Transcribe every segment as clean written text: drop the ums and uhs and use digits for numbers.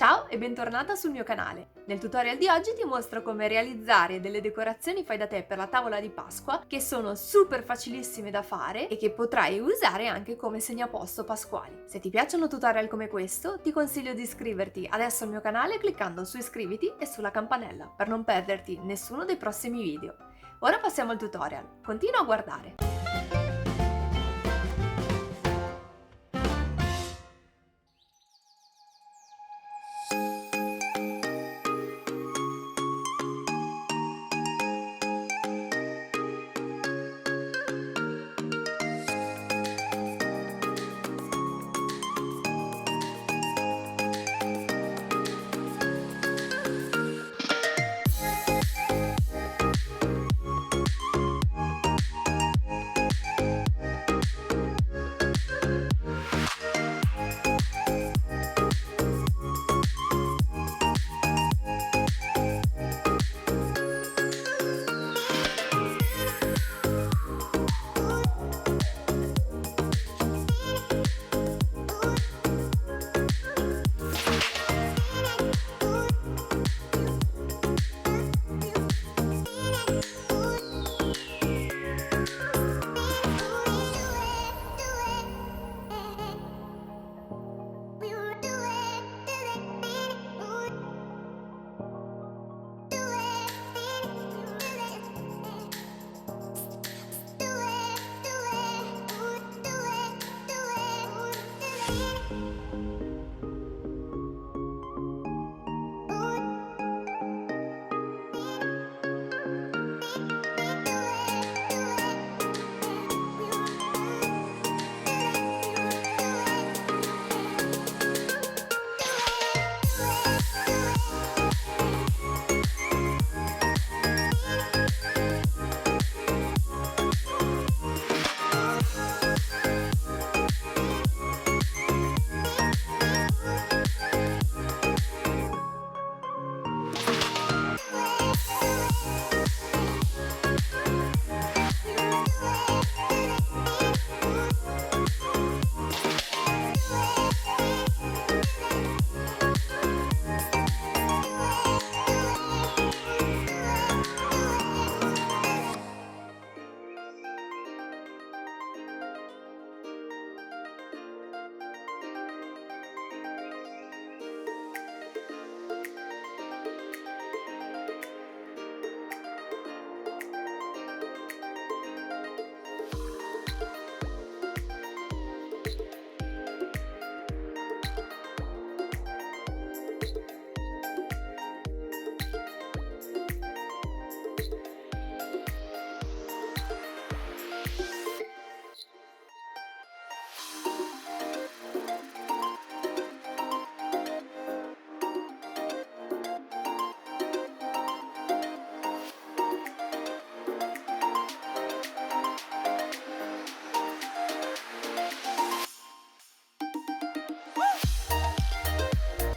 Ciao e bentornata sul mio canale. Nel tutorial di oggi ti mostro come realizzare delle decorazioni fai da te per la tavola di Pasqua che sono super facilissime da fare e che potrai usare anche come segnaposto pasquali. Se ti piacciono tutorial come questo, ti consiglio di iscriverti adesso al mio canale cliccando su iscriviti e sulla campanella per non perderti nessuno dei prossimi video. Ora passiamo al tutorial. Continua a guardare.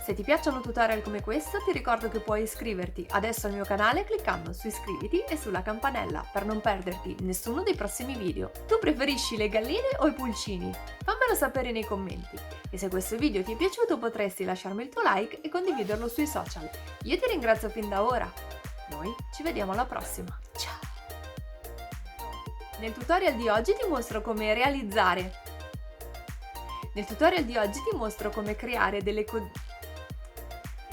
Se ti piacciono tutorial come questo, ti ricordo che puoi iscriverti adesso al mio canale cliccando su iscriviti e sulla campanella per non perderti nessuno dei prossimi video. Tu preferisci le galline o i pulcini? Fammelo sapere nei commenti. E se questo video ti è piaciuto potresti lasciarmi il tuo like e condividerlo sui social. Io ti ringrazio fin da ora. Noi ci vediamo alla prossima. Ciao! Nel tutorial di oggi ti mostro come realizzare. Nel tutorial di oggi ti mostro come creare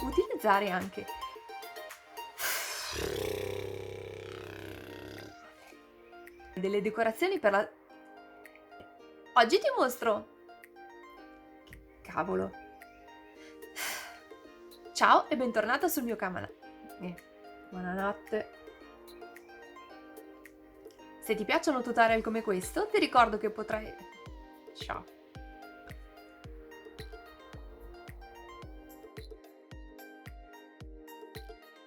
utilizzare anche delle decorazioni per la... Oggi ti mostro... Cavolo. Ciao e bentornata sul mio canale. Buonanotte. Se ti piacciono tutorial come questo, ti ricordo che potrai... Ciao.